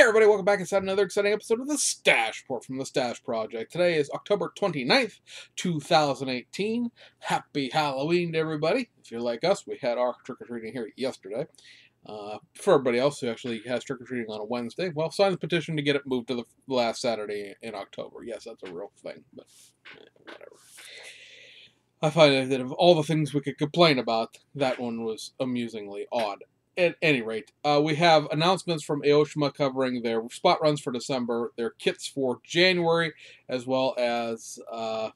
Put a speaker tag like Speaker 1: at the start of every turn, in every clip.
Speaker 1: everybody, welcome back inside another exciting episode of the Stash Report from the Stash Project. Today is October 29th, 2018. Happy Halloween to everybody. If you're like us, we had our trick-or-treating here yesterday. For everybody else who actually has trick-or-treating on a Wednesday, well, sign the petition to get it moved to the last Saturday in October. Yes, that's a real thing, but whatever. I find that of all the things we could complain about, that one was amusingly odd. At any rate, we have announcements from Aoshima covering their spot runs for December, their kits for January, as well as a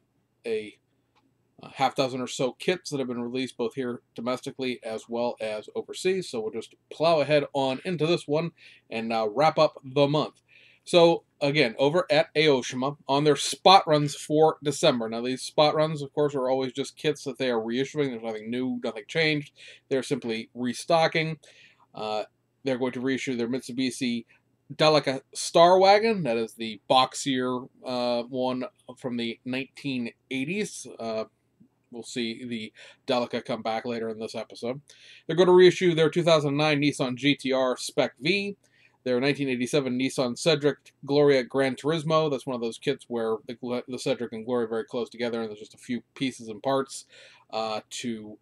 Speaker 1: half dozen or so kits that have been released both here domestically as well as overseas. So we'll just plow ahead on into this one and wrap up the month. So, again, over at Aoshima, on their spot runs for December. Now, these spot runs, of course, are always just kits that they are reissuing. There's nothing new, nothing changed. They're simply restocking. They're going to reissue their Mitsubishi DELICA Star Wagon. That is the boxier one from the 1980s. We'll see the DELICA come back later in this episode. They're going to reissue their 2009 Nissan GTR Spec V. Their 1987 Nissan Cedric Gloria Gran Turismo. That's one of those kits where the Cedric and Gloria are very close together, and there's just a few pieces and parts to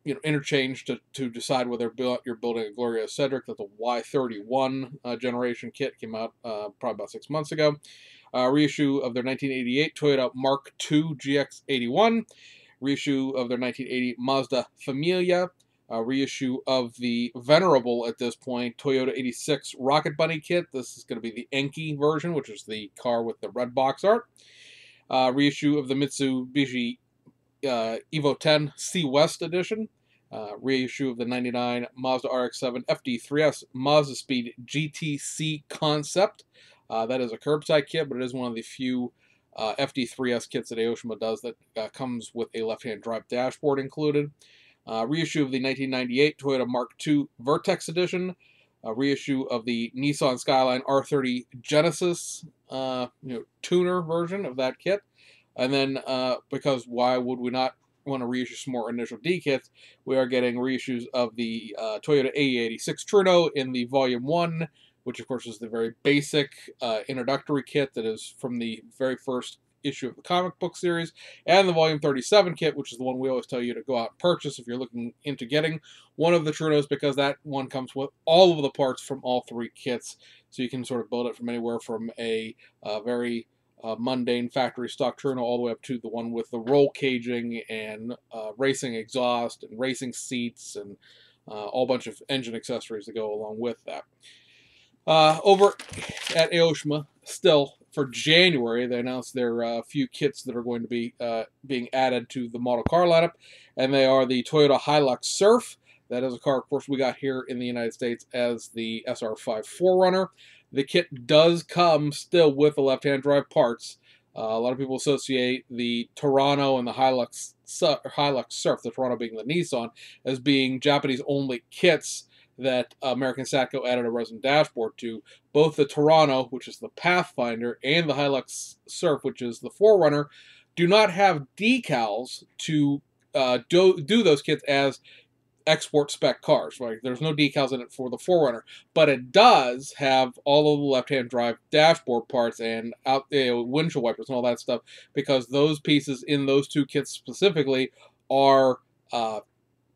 Speaker 1: interchange to decide whether you're building a Gloria Cedric. That's a Y31 generation kit. Came out probably about 6 months ago. Reissue of their 1988 Toyota Mark II GX81. Reissue of their 1980 Mazda Familia. Reissue of the venerable, at this point, Toyota 86 Rocket Bunny kit. This is going to be the Enki version, which is the car with the red box art. Reissue of the Mitsubishi Evo 10 C West edition. Reissue of the 99 Mazda RX-7 FD3S Mazda Speed GTC concept. That is a curbside kit, but it is one of the few FD3S kits that Aoshima does that comes with a left-hand drive dashboard included. Reissue of the 1998 Toyota Mark II Vertex Edition. Reissue of the Nissan Skyline R30 Genesis tuner version of that kit. And then, because why would we not want to reissue some more initial D kits, we are getting reissues of the Toyota AE86 Truno in the Volume 1, which of course is the very basic introductory kit that is from the very first issue of the comic book series, and the Volume 37 kit, which is the one we always tell you to go out and purchase if you're looking into getting one of the Trunos, because that one comes with all of the parts from all three kits, so you can sort of build it from anywhere from a very mundane factory stock Truno all the way up to the one with the roll caging and racing exhaust and racing seats and all bunch of engine accessories that go along with that. Over at Aoshima, still, for January, they announced their few kits that are going to be being added to the model car lineup, and they are the Toyota Hilux Surf. That is a car, of course, we got here in the United States as the SR5 4Runner. The kit does come still with the left-hand drive parts. A lot of people associate the Toronto and the Hilux Surf, the Toronto being the Nissan, as being Japanese-only kits that American Satco added a resin dashboard to. Both the Toronto, which is the Pathfinder, and the Hilux Surf, which is the 4Runner, do not have decals to do those kits as export spec cars. Right? There's no decals in it for the 4Runner, but it does have all of the left-hand drive dashboard parts and windshield wipers and all that stuff, because those pieces in those two kits specifically are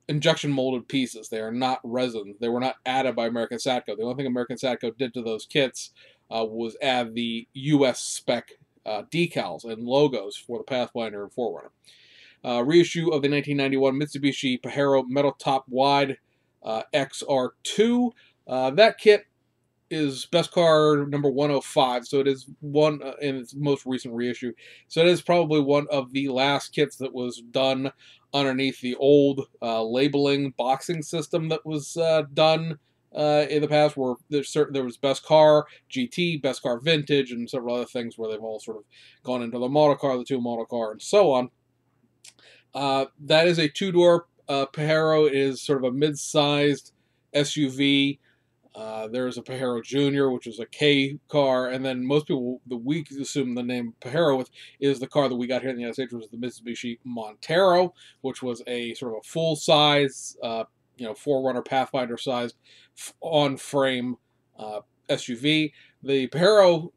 Speaker 1: injection molded pieces. They are not resin. They were not added by American Satco. The only thing American Satco did to those kits was add the US spec decals and logos for the Pathfinder and 4Runner. Reissue of the 1991 Mitsubishi Pajero Metal Top Wide XR2. That kit is best car number 105, so it is one in its most recent reissue. So it is probably one of the last kits that was done underneath the old labeling boxing system that was done in the past, where there was best car, GT, best car vintage, and several other things where they've all sort of gone into the model car, the two model car, and so on. That is a two-door Pajero. It is sort of a mid-sized SUV. There's a Pajero Junior, which is a K car, and then most people, we assume the name Pajero with, is the car that we got here in the United States, which was the Mitsubishi Montero, which was a sort of a full-size, 4Runner Pathfinder-sized, on-frame SUV. The Pajero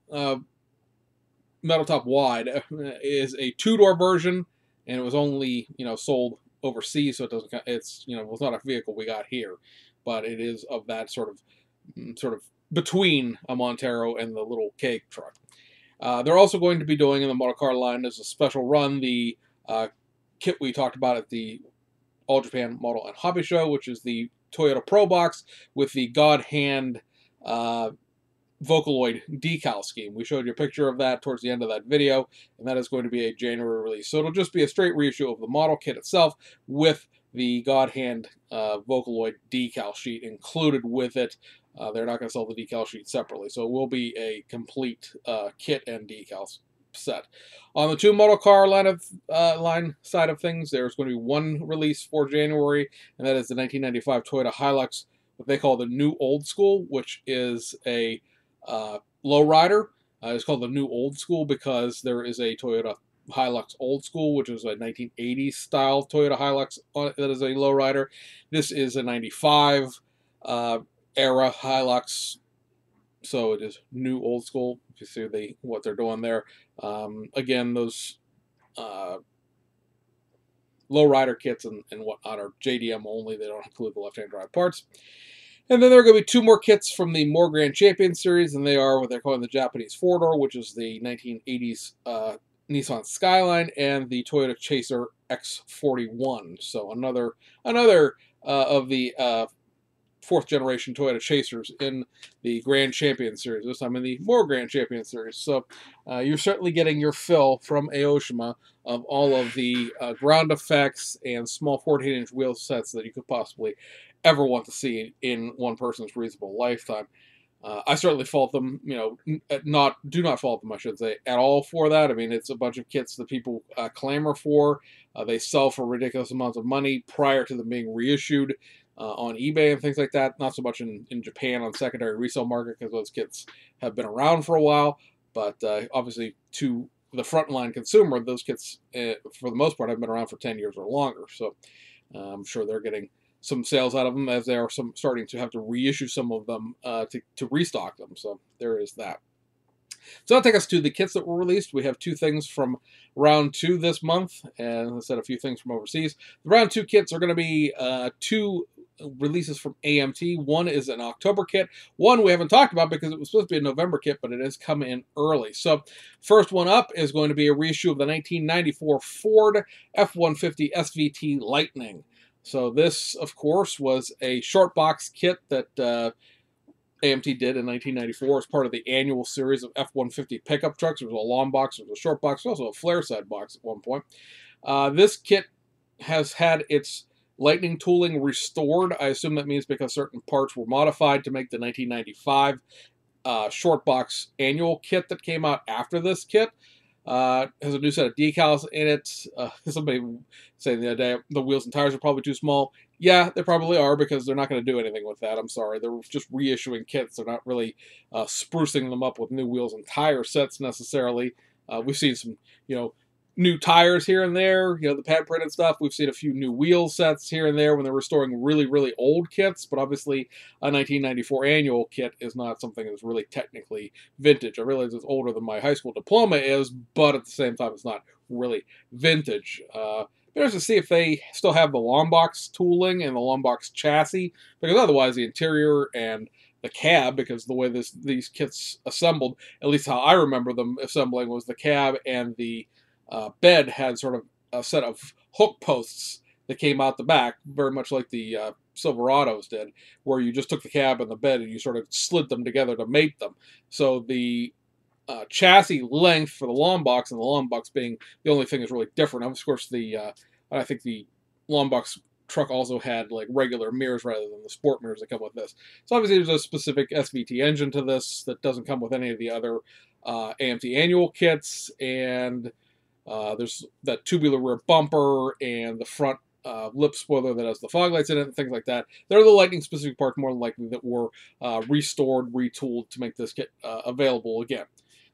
Speaker 1: metal top wide is a two-door version, and it was only sold overseas, so it doesn't. It's was not a vehicle we got here, but it is of that sort of between a Montero and the little cake truck. They're also going to be doing in the model car line as a special run the kit we talked about at the All Japan Model and Hobby Show, which is the Toyota Pro Box with the God Hand Vocaloid decal scheme. We showed you a picture of that towards the end of that video, and that is going to be a January release. So it'll just be a straight reissue of the model kit itself with the God Hand Vocaloid decal sheet included with it. They're not going to sell the decal sheet separately, so it will be a complete kit and decals set. On the two model car line side of things, there's going to be one release for January, and that is the 1995 Toyota Hilux, what they call the New Old School, which is a lowrider. It's called the New Old School because there is a Toyota Hilux Old School, which is a 1980s style Toyota Hilux that is a lowrider. This is a 95 era Hilux, so it is New Old School. If you see what they're doing there. Again, those lowrider kits and whatnot are JDM only. They don't include the left-hand drive parts. And then there are going to be two more kits from the More Grand Champion series, and they are what they're calling the Japanese four-door, which is the 1980s Nissan Skyline, and the Toyota Chaser X41. So another of the fourth-generation Toyota Chasers in the Grand Champion series, this time in the More Grand Champion series. So you're certainly getting your fill from Aoshima of all of the ground effects and small 14-inch wheel sets that you could possibly ever want to see in one person's reasonable lifetime. I certainly fault them, do not fault them, I should say, at all for that. I mean, it's a bunch of kits that people clamor for. They sell for ridiculous amounts of money prior to them being reissued on eBay and things like that. Not so much in Japan on secondary resale market because those kits have been around for a while. But obviously, to the frontline consumer, those kits, for the most part, have been around for 10 years or longer. So I'm sure they're getting some sales out of them as they are starting to have to reissue some of them to restock them. So there is that. So that'll take us to the kits that were released. We have two things from round 2 this month, and as I said, a few things from overseas. The round 2 kits are going to be two releases from AMT. One is an October kit. One we haven't talked about because it was supposed to be a November kit, but it has come in early. So first one up is going to be a reissue of the 1994 Ford F-150 SVT Lightning. So this, of course, was a short box kit that AMT did in 1994 as part of the annual series of F-150 pickup trucks. There was a long box, there was a short box, also a flare side box at one point. This kit has had its Lightning tooling restored. I assume that means because certain parts were modified to make the 1995 short box annual kit that came out after this kit. Has a new set of decals in it. Somebody saying the other day the wheels and tires are probably too small. Yeah, they probably are because they're not going to do anything with that. I'm sorry. They're just reissuing kits. They're not really sprucing them up with new wheels and tire sets necessarily. We've seen some, new tires here and there, the pad printed stuff. We've seen a few new wheel sets here and there when they're restoring really, really old kits, but obviously a 1994 annual kit is not something that's really technically vintage. I realize it's older than my high school diploma is, but at the same time, it's not really vintage. There's to see if they still have the long box tooling and the long box chassis, because otherwise the interior and the cab, because the way these kits assembled, at least how I remember them assembling, was the cab and the bed had sort of a set of hook posts that came out the back, very much like the Silverados did, where you just took the cab and the bed and you sort of slid them together to mate them. So the chassis length for the long box, and the long box being the only thing that's really different. Of course, I think the long box truck also had like regular mirrors rather than the sport mirrors that come with this. So obviously there's a specific SVT engine to this that doesn't come with any of the other AMT annual kits, and there's that tubular rear bumper and the front lip spoiler that has the fog lights in it and things like that. They're the Lightning specific parts more than likely that were restored, retooled to make this kit available again.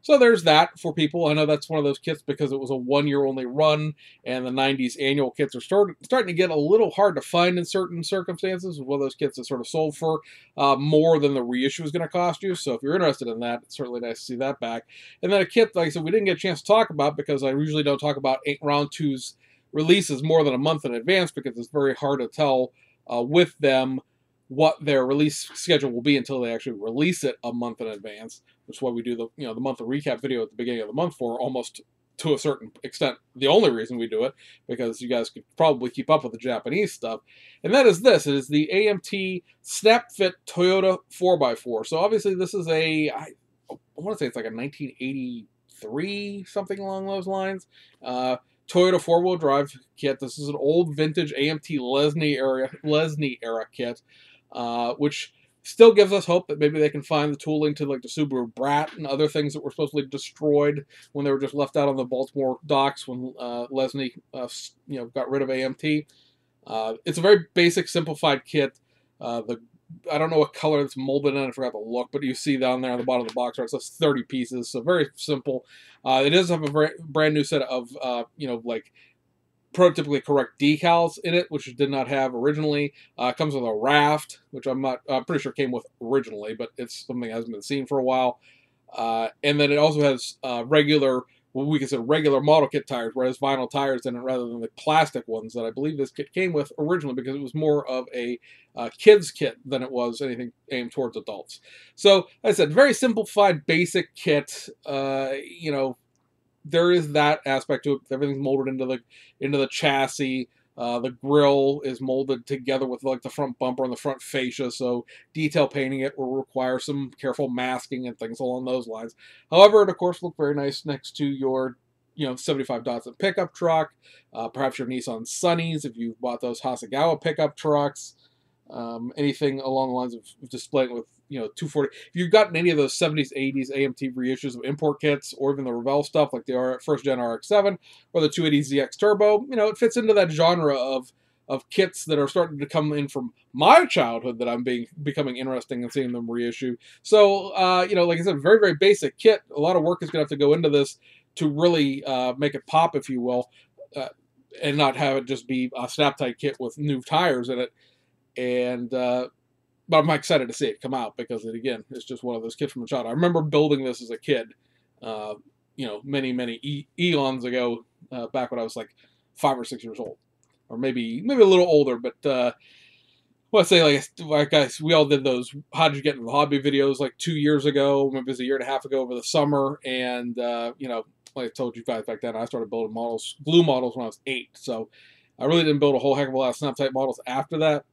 Speaker 1: So there's that for people. I know that's one of those kits because it was a 1-year only run, and the 90s annual kits are starting to get a little hard to find in certain circumstances. One of those kits that sort of sold for more than the reissue is going to cost you. So if you're interested in that, it's certainly nice to see that back. And then a kit, like I said, we didn't get a chance to talk about because I usually don't talk about round two's releases more than a month in advance because it's very hard to tell with them what their release schedule will be until they actually release it a month in advance. Which is why we do the monthly recap video at the beginning of the month for, almost to a certain extent, the only reason we do it, because you guys could probably keep up with the Japanese stuff. And that is this. It is the AMT Snap Fit Toyota 4x4. So obviously this is I want to say it's like a 1983, something along those lines. Toyota 4-wheel drive kit. This is an old vintage AMT Lesney era kit, which still gives us hope that maybe they can find the tooling to like the Subaru Brat and other things that were supposedly destroyed when they were just left out on the Baltimore docks when Lesney got rid of AMT. It's a very basic, simplified kit. I don't know what color it's molded in. I forgot the look, but you see down there on the bottom of the box, right? It says 30 pieces, so very simple. It does have a brand new set of like prototypically correct decals in it, which it did not have originally. It comes with a raft, which I'm pretty sure came with originally, but it's something that hasn't been seen for a while. And then it also has regular, what we consider regular model kit tires, whereas vinyl tires in it rather than the plastic ones that I believe this kit came with originally, because it was more of a kid's kit than it was anything aimed towards adults. So, like I said, very simplified, basic kit. There is that aspect to it. Everything's molded into the chassis. The grill is molded together with like the front bumper and the front fascia, so detail painting it will require some careful masking and things along those lines. However, it of course looked very nice next to your 75 Datsun pickup truck, perhaps your Nissan Sunnies if you bought those Hasegawa pickup trucks, anything along the lines of displaying with 240. If you've gotten any of those 70s, 80s AMT reissues of import kits, or even the Revell stuff like the first gen RX-7 or the 280ZX Turbo, it fits into that genre of kits that are starting to come in from my childhood that I'm becoming interesting in seeing them reissue. So, like I said, very, very basic kit. A lot of work is going to have to go into this to really make it pop, if you will, and not have it just be a snap-tight kit with new tires in it. And but I'm excited to see it come out because it's just one of those kits from a child. I remember building this as a kid, many, many eons ago, back when I was like 5 or 6 years old, or maybe a little older. But let's say like guys, we all did those "How did you get into the hobby" videos like 2 years ago, maybe it was a year and a half ago over the summer, and like I told you guys back then, I started building glue models when I was 8. So I really didn't build a whole heck of a lot of snap-type models after that.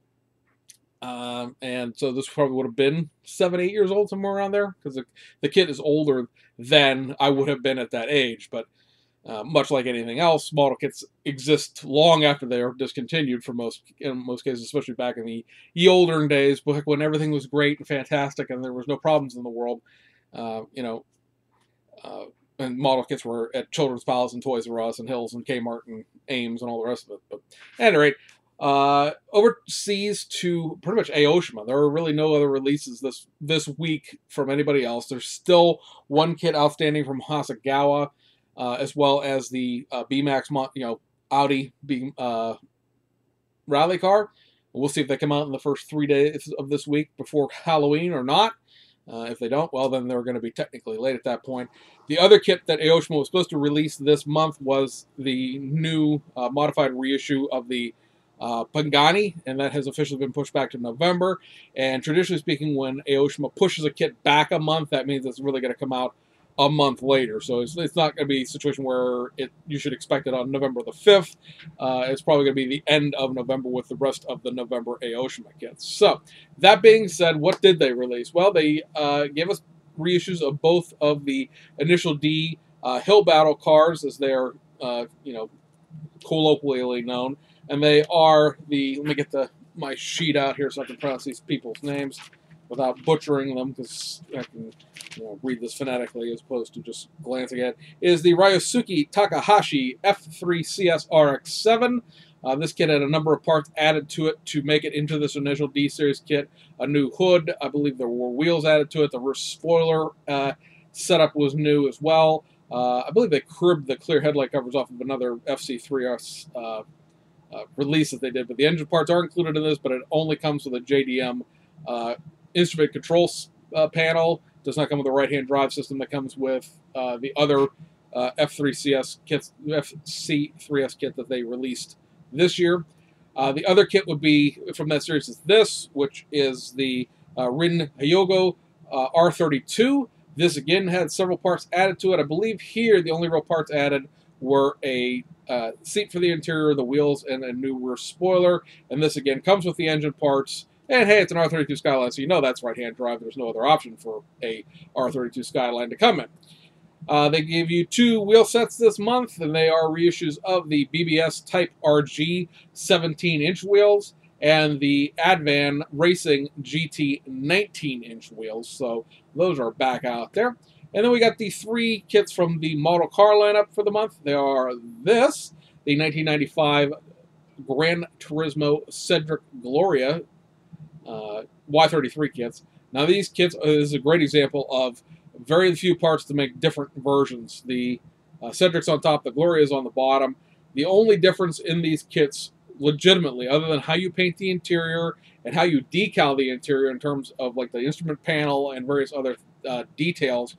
Speaker 1: And so this probably would have been 7, 8 years old, somewhere around there, because the kit is older than I would have been at that age. But much like anything else, model kits exist long after they are discontinued in most cases, especially back in the olden days, when everything was great and fantastic and there was no problems in the world. And model kits were at Children's Palace and Toys R Us and Hills and Kmart and Ames and all the rest of it. But at any rate, overseas to pretty much Aoshima, there are really no other releases this week from anybody else. There's still one kit outstanding from Hasegawa, as well as the B-Max, Audi rally car. We'll see if they come out in the first 3 days of this week before Halloween or not. If they don't, well, then they're going to be technically late at that point. The other kit that Aoshima was supposed to release this month was the new modified reissue of the Pagani, and that has officially been pushed back to November. And traditionally speaking, when Aoshima pushes a kit back a month, that means it's really going to come out a month later. So it's not going to be a situation where you should expect it on November the 5th. It's probably going to be the end of November with the rest of the November Aoshima kits. So that being said, what did they release? Well, they gave us reissues of both of the initial D Hill Battle cars, as they are colloquially known. And they are let me get my sheet out here so I can pronounce these people's names without butchering them, because I can read this phonetically as opposed to just glancing at it. Is the Ryosuke Takahashi F3 CS RX-7. This kit had a number of parts added to it to make it into this initial D-Series kit. A new hood, I believe there were wheels added to it, the rear spoiler setup was new as well. I believe they cribbed the clear headlight covers off of another FC3S release that they did, but the engine parts are included in this, but it only comes with a JDM instrument control panel. It does not come with a right-hand drive system that comes with the other F3CS kits, FC3S kit that they released this year. The other kit would be from that series is this, which is the Rin Hyogo R32. This again had several parts added to it. I believe here the only real parts added were a seat for the interior, the wheels, and a new rear spoiler. And this again comes with the engine parts. And hey, it's an R32 Skyline, so you know that's right-hand drive. There's no other option for a R32 Skyline to come in. They gave you 2 wheel sets this month, and they are reissues of the BBS Type RG 17-inch wheels and the Advan Racing GT 19-inch wheels. So those are back out there. And then we got the 3 kits from the model car lineup for the month. They are this, the 1995 Gran Turismo Cedric Gloria Y33 kits. Now these kits is a great example of very few parts to make different versions. The Cedric's on top, the Gloria's on the bottom. The only difference in these kits, legitimately, other than how you paint the interior and how you decal the interior in terms of like the instrument panel and various other details,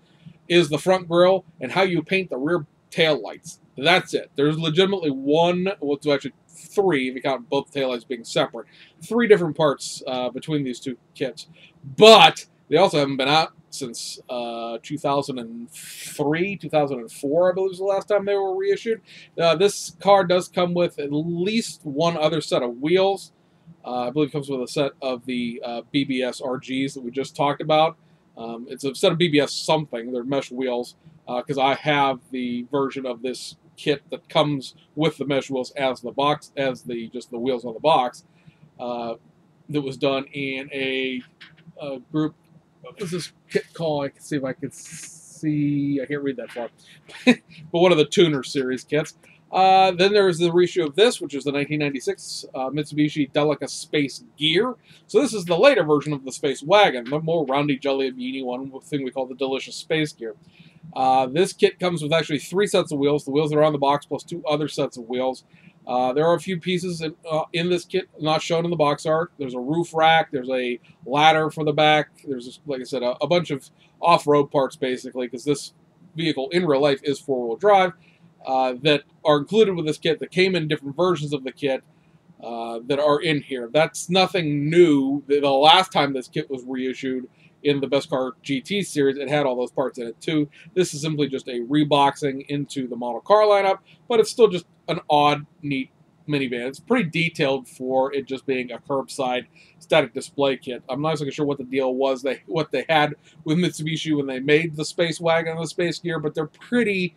Speaker 1: is the front grille and how you paint the rear tail lights. That's it. There's legitimately one, well, it's actually 3, if you count both taillights being separate. 3 different parts between these 2 kits. But they also haven't been out since 2003, 2004, I believe was the last time they were reissued. This car does come with at least one other set of wheels. I believe it comes with a set of the BBS RGs that we just talked about. It's a set of BBS something. They're mesh wheels, because I have the version of this kit that comes with the mesh wheels as the box, as the just the wheels on the box. That was done in a group. What was this kit called? I can see if I can see. I can't read that far. But one of the Tuner series kits. Then there's the reissue of this, which is the 1996 Mitsubishi Delica Space Gear. So this is the later version of the Space Wagon, the more roundy, jelly, beanie one, thing we call the Delicious Space Gear. This kit comes with actually 3 sets of wheels. The wheels that are on the box plus 2 other sets of wheels. There are a few pieces in this kit not shown in the box art. There's a roof rack. There's a ladder for the back. There's, like I said, a bunch of off-road parts, basically, because this vehicle in real life is 4-wheel drive, that are included with this kit that came in different versions of the kit that are in here. That's nothing new. The last time this kit was reissued in the Best Car GT series, it had all those parts in it too. This is simply just a reboxing into the model car lineup, but it's still just an odd, neat minivan. It's pretty detailed for it just being a curbside static display kit. I'm not exactly sure what the deal was, what they had with Mitsubishi when they made the Space Wagon and the Space Gear, but they're pretty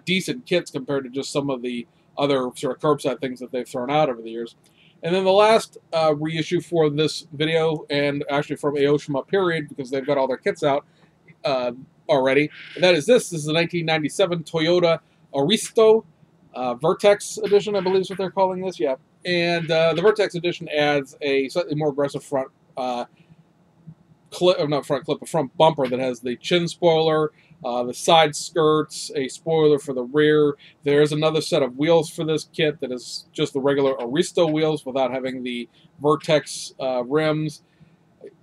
Speaker 1: decent kits compared to just some of the other sort of curbside things that they've thrown out over the years. And then the last reissue for this video, and actually from Aoshima period, because they've got all their kits out already, and that is this. This is the 1997 Toyota Aristo Vertex Edition, I believe is what they're calling this, yeah. And the Vertex Edition adds a slightly more aggressive front clip, not front clip, a front bumper that has the chin spoiler, the side skirts, a spoiler for the rear. There's another set of wheels for this kit that is just the regular Aristo wheels without having the Vertex rims.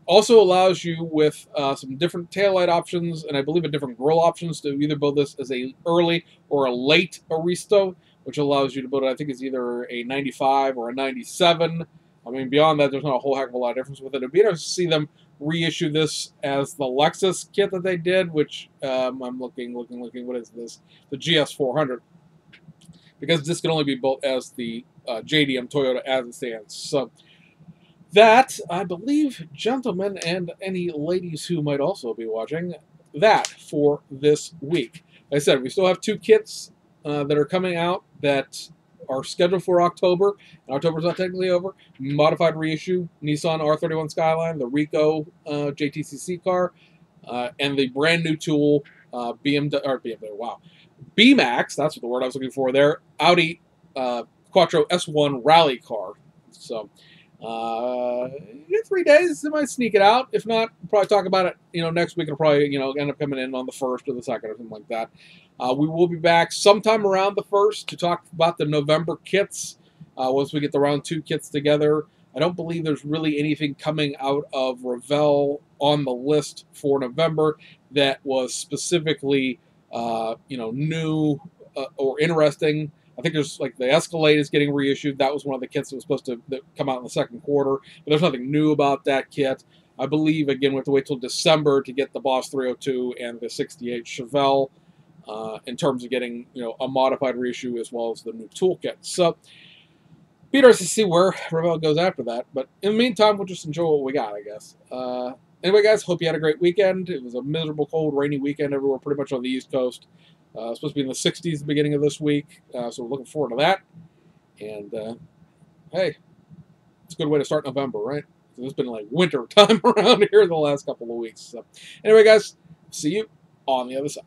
Speaker 1: Also allows you with some different taillight options, and I believe a different grille options to either build this as a early or a late Aristo, which allows you to build it, I think it's either a 95 or a 97. I mean, beyond that, there's not a whole heck of a lot of difference with it. It'd be interesting to see them reissue this as the Lexus kit that they did, which I'm looking, what is this? The GS400. Because this can only be built as the JDM Toyota as it stands. So that, I believe, gentlemen, and any ladies who might also be watching, that for this week. Like I said, we still have 2 kits that are coming out that are scheduled for October. October's not technically over. Modified reissue, Nissan R31 Skyline, the Rico JTCC car, and the brand new tool B-Max, that's what the word I was looking for there, Audi Quattro S1 rally car. So In 3 days, I might sneak it out. If not, we'll probably talk about it. Next week it'll probably end up coming in on the 1st or the 2nd or something like that. We will be back sometime around the 1st to talk about the November kits. Once we get the round 2 kits together, I don't believe there's really anything coming out of Revell on the list for November that was specifically new or interesting. I think there's like the Escalade is getting reissued. That was one of the kits that was supposed to come out in the 2nd quarter, but there's nothing new about that kit. I believe, again, we have to wait till December to get the Boss 302 and the 68 Chevelle in terms of getting a modified reissue as well as the new toolkit. So, be interesting to see where Revell goes after that. But in the meantime, we'll just enjoy what we got, I guess. Anyway, guys, hope you had a great weekend. It was a miserable, cold, rainy weekend everywhere, pretty much on the East Coast. It's supposed to be in the 60s at the beginning of this week, so we're looking forward to that. And, hey, it's a good way to start November, right? It's been like winter time around here the last couple of weeks. So, anyway, guys, see you on the other side.